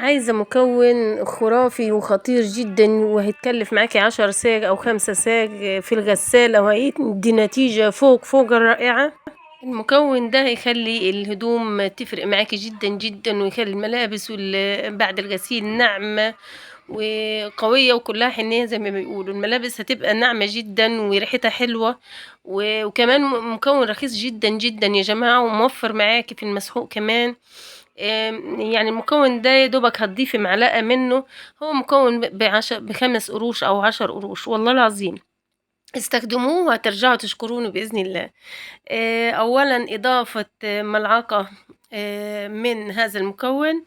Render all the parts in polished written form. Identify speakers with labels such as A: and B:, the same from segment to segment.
A: عايزة مكون خرافي وخطير جدا، وهيتكلف معاكي 10 ساغ أو 5 ساغ في الغسالة، وهيدي نتيجة فوق الرائعة. المكون ده هيخلي الهدوم تفرق معاكي جدا جدا، ويخلي الملابس بعد الغسيل ناعمة وقوية وكلها حنية زي ما بيقولوا. الملابس هتبقى ناعمة جدا وريحتها حلوة، وكمان مكون رخيص جدا جدا يا جماعة، وموفر معاكي في المسحوق كمان. يعني المكون ده يا دوبك هتضيفي معلقة منه. هو مكون ب5 قروش أو 10 قروش، والله العظيم استخدموه وهترجعوا تشكروني بإذن الله. أولا إضافة ملعقة من هذا المكون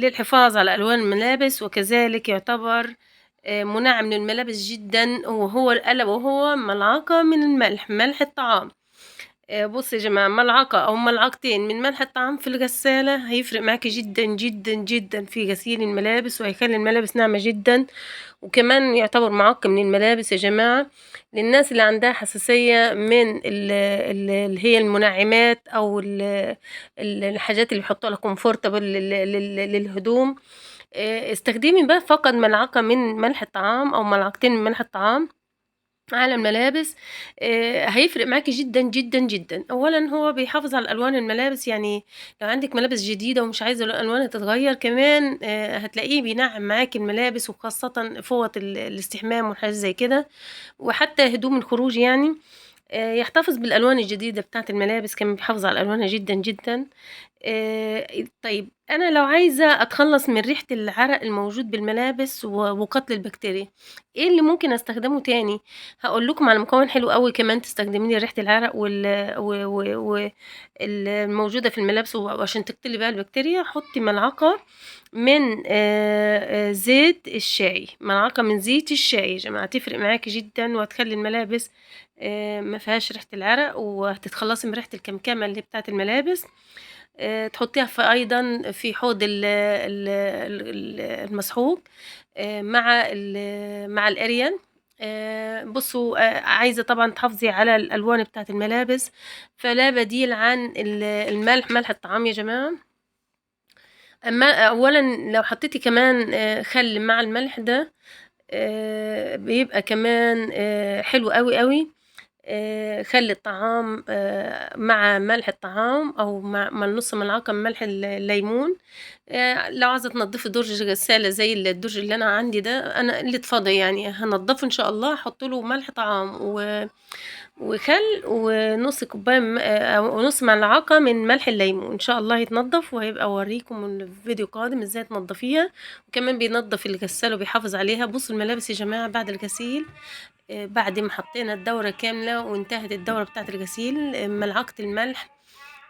A: للحفاظ على ألوان الملابس، وكذلك يعتبر منعم للملابس جدا، وهو ملعقة من الملح، ملح الطعام. بصوا يا جماعة، ملعقة أو ملعقتين من ملح الطعام في الغسالة هيفرق معاكي جدا جدا جدا في غسيل الملابس، وهيخلي الملابس ناعمة جدا، وكمان يعتبر معقم من الملابس يا جماعة. للناس اللي عندها حساسية من اللي هي المنعمات أو الحاجات اللي بيحطوها كومفورتبل للهدوم، استخدمي بقى فقط ملعقة من ملح الطعام أو ملعقتين من ملح الطعام على الملابس. هيفرق معاكي جدا جدا جدا. اولا هو بيحافظ على الوان الملابس، يعني لو عندك ملابس جديده ومش عايزه الالوان تتغير كمان هتلاقيه بينعم معاكي الملابس، وخاصه فوط الاستحمام والحاجات زي كده، وحتى هدوم الخروج يعني. يحتفظ بالالوان الجديده بتاعه الملابس، كمان بيحافظ على الوانها جدا جدا. طيب أنا لو عايزة أتخلّص من ريحة العرق الموجود بالملابس وقتل البكتيريا، إيه اللي ممكن أستخدمه تاني؟ هاقول لكم على مكون حلو أوي كمان تستخدميه لريحة العرق و و و الموجودة في الملابس، وعشان تقتلي بيها البكتيريا. حُطّي ملعقة من زيت الشاي، ملعقة من زيت الشاي يا جماعة، هتفرق معاكِ جدًا، وهتخلّي الملابس ما فيهاش ريحة العرق، وهتتخلّصي من ريحة الكمكمة اللي بتاعة الملابس. تحطيها أيضًا في حوض المسحوق مع الأريال. بُصّوا، عايزة طبعًا تحافظي على الألوان بتاعة الملابس، فلا بديل عن الملح، ملح الطعام يا جماعة. أما أولًا لو حطيتِ كمان خل مع الملح ده بيبقى كمان حلو أوي، أوي. خل الطعام مع ملح الطعام، أو مع نُص ملعقة من ملح الليمون. لو عايزة تنضّفي درج غسالة زي الدرج اللي أنا عندي ده، أنا قِلّة فاضي يعني هانضّفه إن شاء الله، هاحط له ملح طعام وخل ونُص كوباية أو نُص ملعقة من ملح الليمون، إن شاء الله هيتنضّف، وهيبقى أورّيكم في فيديو قادم إزاي تنضّفيها، وكمان بينضّف الغسالة وبيحافظ عليها. بُصّوا الملابس يا جماعة بعد الغسيل، بعد ما حطينا الدورة كاملة وانتهت الدورة بتاعة الغسيل، ملعقة الملح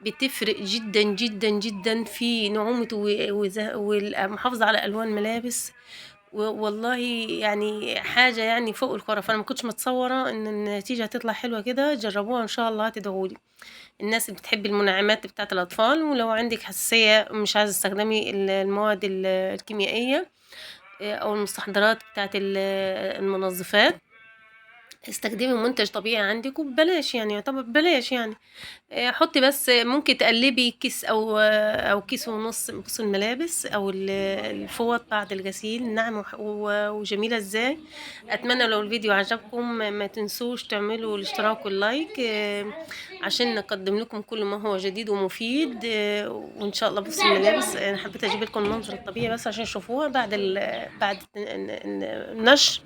A: بتفرق جدًا جدًا جدًا في نعومة والمحافظة على ألوان الملابس. والله يعني حاجة يعني فوق الخرافة، أنا ما كنتش متصورة إن النتيجة هتطلع حلوة كده. جربوها إن شاء الله هتدعوا لي. الناس اللي بتحب المنعمات بتاعة الأطفال، ولو عندك حساسية مش عايزة تستخدمي المواد الكيميائية أو المستحضرات بتاعة المنظفات، استخدمي منتج طبيعي عندك وببلاش، يعني يعتبر ببلاش يعني. حطي بس، ممكن تقلبي كيس أو كيس ونص، بصوا الملابس أو الفوط بعد الغسيل ناعمة وجميلة ازاي. أتمنى لو الفيديو عجبكم ما تنسوش تعملوا الاشتراك واللايك، عشان نقدم لكم كل ما هو جديد ومفيد. وإن شاء الله. بصوا الملابس، أنا حبيت أجيب لكم المنظر الطبيعي بس عشان تشوفوها بعد النشر.